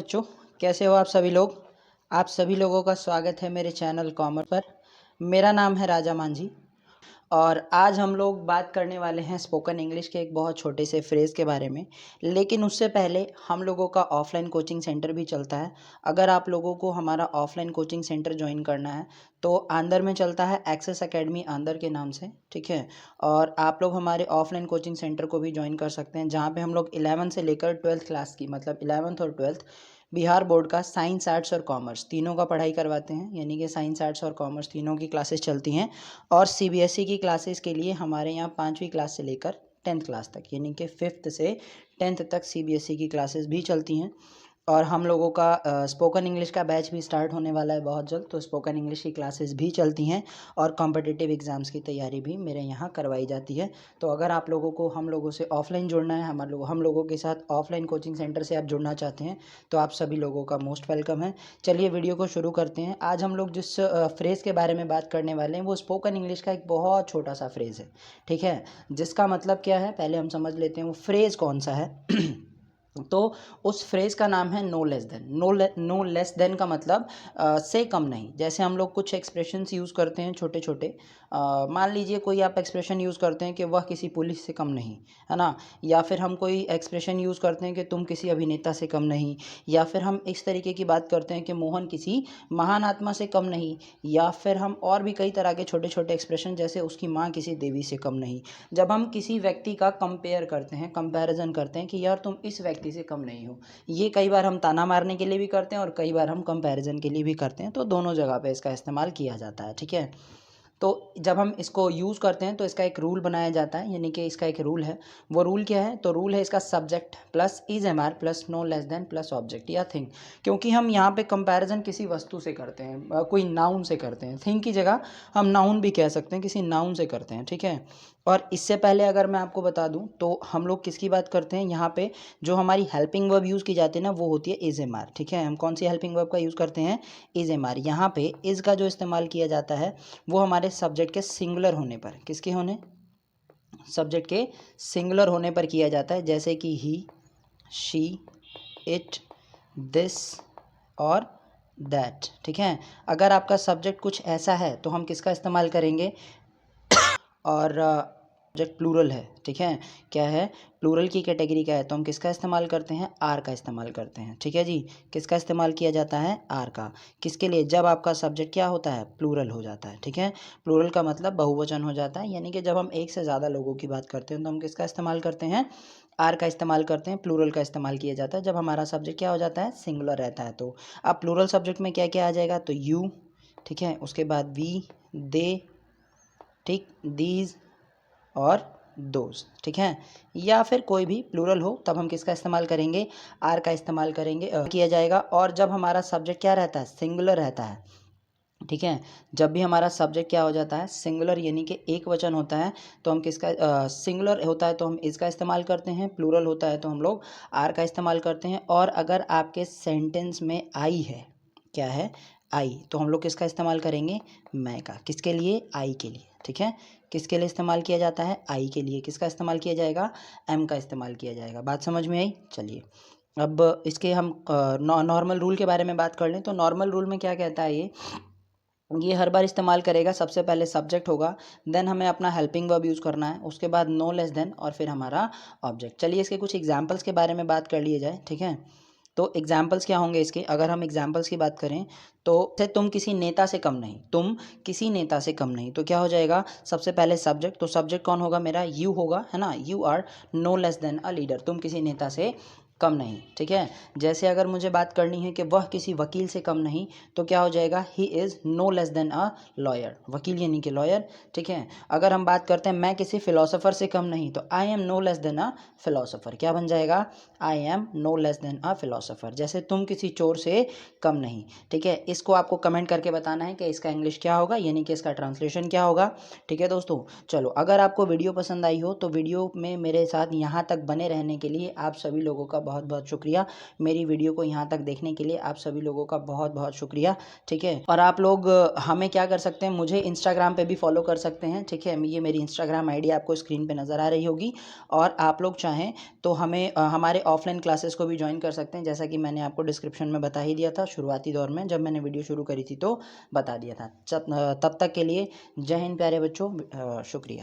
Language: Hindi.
बच्चों, कैसे हो आप सभी लोग। आप सभी लोगों का स्वागत है मेरे चैनल कॉमर्स पर। मेरा नाम है राजा मांझी और आज हम लोग बात करने वाले हैं स्पोकन इंग्लिश के एक बहुत छोटे से फ्रेज़ के बारे में। लेकिन उससे पहले हम लोगों का ऑफलाइन कोचिंग सेंटर भी चलता है। अगर आप लोगों को हमारा ऑफलाइन कोचिंग सेंटर ज्वाइन करना है तो आंदर में चलता है एक्सेस एकेडमी आंदर के नाम से, ठीक है। और आप लोग हमारे ऑफलाइन कोचिंग सेंटर को भी ज्वाइन कर सकते हैं, जहाँ पे हम लोग 11 से लेकर 12th क्लास की, मतलब 11th और 12th बिहार बोर्ड का साइंस, आर्ट्स और कॉमर्स तीनों का पढ़ाई करवाते हैं। यानी कि साइंस, आर्ट्स और कॉमर्स तीनों की क्लासेस चलती हैं। और सीबीएसई की क्लासेस के लिए हमारे यहाँ 5वीं क्लास से लेकर 10th क्लास तक, यानी कि 5th से 10th तक सीबीएसई की क्लासेस भी चलती हैं। और हम लोगों का स्पोकन इंग्लिश का बैच भी स्टार्ट होने वाला है बहुत जल्द, तो स्पोकन इंग्लिश की क्लासेस भी चलती हैं और कॉम्पिटिटिव एग्ज़ाम्स की तैयारी भी मेरे यहाँ करवाई जाती है। तो अगर आप लोगों को हम लोगों से ऑफलाइन जुड़ना है, हम लोगों के साथ ऑफलाइन कोचिंग सेंटर से आप जुड़ना चाहते हैं, तो आप सभी लोगों का मोस्ट वेलकम है। चलिए वीडियो को शुरू करते हैं। आज हम लोग जिस फ्रेज़ के बारे में बात करने वाले हैं वो स्पोकन इंग्लिश का एक बहुत छोटा सा फ्रेज़ है, ठीक है। जिसका मतलब क्या है पहले हम समझ लेते हैं वो फ्रेज़ कौन सा है। तो उस फ्रेज़ का नाम है no less than. No less than का मतलब से कम नहीं। जैसे हम लोग कुछ एक्सप्रेशंस यूज़ करते हैं छोटे छोटे। मान लीजिए कोई आप एक्सप्रेशन यूज़ करते हैं कि वह किसी पुलिस से कम नहीं, है ना। या फिर हम कोई एक्सप्रेशन यूज़ करते हैं कि तुम किसी अभिनेता से कम नहीं। या फिर हम इस तरीके की बात करते हैं कि मोहन किसी महान आत्मा से कम नहीं। या फिर हम और भी कई तरह के छोटे छोटे एक्सप्रेशन, जैसे उसकी माँ किसी देवी से कम नहीं। जब हम किसी व्यक्ति का कंपेयर करते हैं, कंपैरिजन करते हैं कि यार तुम इस व्यक्ति से कम नहीं हो, ये कई बार हम ताना मारने के लिए भी करते हैं और कई बार हम कंपैरिजन के लिए भी करते हैं। तो दोनों जगह पे इसका इस्तेमाल किया जाता है, ठीक है। तो जब हम इसको यूज़ करते हैं तो इसका एक रूल बनाया जाता है, यानी कि इसका एक रूल है। वो रूल क्या है? तो रूल है इसका subject plus is am are plus no less than plus object या थिंग। क्योंकि हम यहाँ पे कंपैरिजन किसी वस्तु से करते हैं, कोई नाउन से करते हैं। थिंग की जगह हम नाउन भी कह सकते हैं, किसी नाउन से करते हैं, ठीक है। और इससे पहले अगर मैं आपको बता दूं तो हम लोग किसकी बात करते हैं यहाँ पे। जो हमारी हेल्पिंग वर्ब यूज़ की जाती है ना, वो होती है इज एम आर, ठीक है। हम कौन सी हेल्पिंग वर्ब का यूज़ करते हैं? Is am are. यहाँ पे इज का जो इस्तेमाल किया जाता है वो हमारे सब्जेक्ट के सिंगुलर होने पर, किसके होने? सब्जेक्ट के सिंगुलर होने पर किया जाता है। जैसे कि ही, शी, इट, दिस और दैट, ठीक है। अगर आपका सब्जेक्ट कुछ ऐसा है तो हम किसका इस्तेमाल करेंगे? और सब्जेक्ट प्लूरल है, ठीक है। क्या है? प्लूरल की कैटेगरी का है तो हम किसका इस्तेमाल करते हैं? आर का इस्तेमाल करते हैं, ठीक है जी। किसका इस्तेमाल किया जाता है? आर का। किसके लिए? जब आपका सब्जेक्ट क्या होता है? प्लूरल हो जाता है, ठीक है। प्लूरल का मतलब बहुवचन हो जाता है, यानी कि जब हम एक से ज़्यादा लोगों की बात करते हैं तो हम किसका इस्तेमाल करते हैं? आर का इस्तेमाल करते हैं। प्लूरल का इस्तेमाल किया जाता है जब हमारा सब्जेक्ट क्या हो जाता है? सिंगुलर रहता है। तो अब प्लूरल सब्जेक्ट में क्या क्या आ जाएगा? तो यू, ठीक है। उसके बाद वी, दे, ठीक, दीज और दोज, ठीक है। या फिर कोई भी प्लूरल हो तब हम किसका इस्तेमाल करेंगे? आर का इस्तेमाल करेंगे, किया जाएगा। और जब हमारा सब्जेक्ट क्या रहता है? सिंगुलर रहता है, ठीक है। जब भी हमारा सब्जेक्ट क्या हो जाता है? सिंगुलर, यानी कि एक वचन होता है, तो हम किसका सिंगुलर होता है तो हम इसका इस्तेमाल करते हैं। प्लूरल होता है तो हम लोग आर का इस्तेमाल करते हैं। और अगर आपके सेंटेंस में आई है, क्या है? आई, तो हम लोग किसका इस्तेमाल करेंगे? मैं का। किसके लिए? आई के लिए, ठीक है। किसके लिए इस्तेमाल किया जाता है? आई के लिए। किसका इस्तेमाल किया जाएगा? एम का इस्तेमाल किया जाएगा। बात समझ में आई? चलिए अब इसके हम नॉर्मल रूल के बारे में बात कर लें। तो नॉर्मल रूल में क्या कहता है ये हर बार इस्तेमाल करेगा। सबसे पहले सब्जेक्ट होगा, देन हमें अपना हेल्पिंग वर्ब यूज़ करना है, उसके बाद नो लेस देन और फिर हमारा ऑब्जेक्ट। चलिए इसके कुछ एग्जांपल्स के बारे में बात कर लिए जाए, ठीक है। तो एग्जाम्पल्स क्या होंगे इसके? अगर हम एग्जाम्पल्स की बात करें तो से तुम किसी नेता से कम नहीं, तुम किसी नेता से कम नहीं, तो क्या हो जाएगा? सबसे पहले सब्जेक्ट, तो सब्जेक्ट कौन होगा मेरा? यू होगा, है ना। You are no less than a leader, तुम किसी नेता से कम नहीं, ठीक है। जैसे अगर मुझे बात करनी है कि वह किसी वकील से कम नहीं, तो क्या हो जाएगा? He is no less than a lawyer, वकील यानी कि लॉयर, ठीक है। अगर हम बात करते हैं मैं किसी फिलोसोफर से कम नहीं, तो I am no less than a philosopher, क्या बन जाएगा? I am no less than a philosopher. जैसे तुम किसी चोर से कम नहीं, ठीक है। इसको आपको कमेंट करके बताना है कि इसका इंग्लिश क्या होगा, यानी कि इसका ट्रांसलेशन क्या होगा, ठीक है दोस्तों। चलो, अगर आपको वीडियो पसंद आई हो तो वीडियो में मेरे साथ यहाँ तक बने रहने के लिए आप सभी लोगों का बहुत बहुत शुक्रिया। मेरी वीडियो को यहाँ तक देखने के लिए आप सभी लोगों का बहुत बहुत शुक्रिया, ठीक है। और आप लोग हमें क्या कर सकते हैं, मुझे इंस्टाग्राम पे भी फॉलो कर सकते हैं, ठीक है। ये मेरी इंस्टाग्राम आईडी आपको स्क्रीन पे नज़र आ रही होगी। और आप लोग चाहें तो हमें हमारे ऑफलाइन क्लासेस को भी ज्वाइन कर सकते हैं, जैसा कि मैंने आपको डिस्क्रिप्शन में बता ही दिया था शुरुआती दौर में, जब मैंने वीडियो शुरू करी थी तो बता दिया था। तब तक के लिए जय हिंद प्यारे बच्चों, शुक्रिया।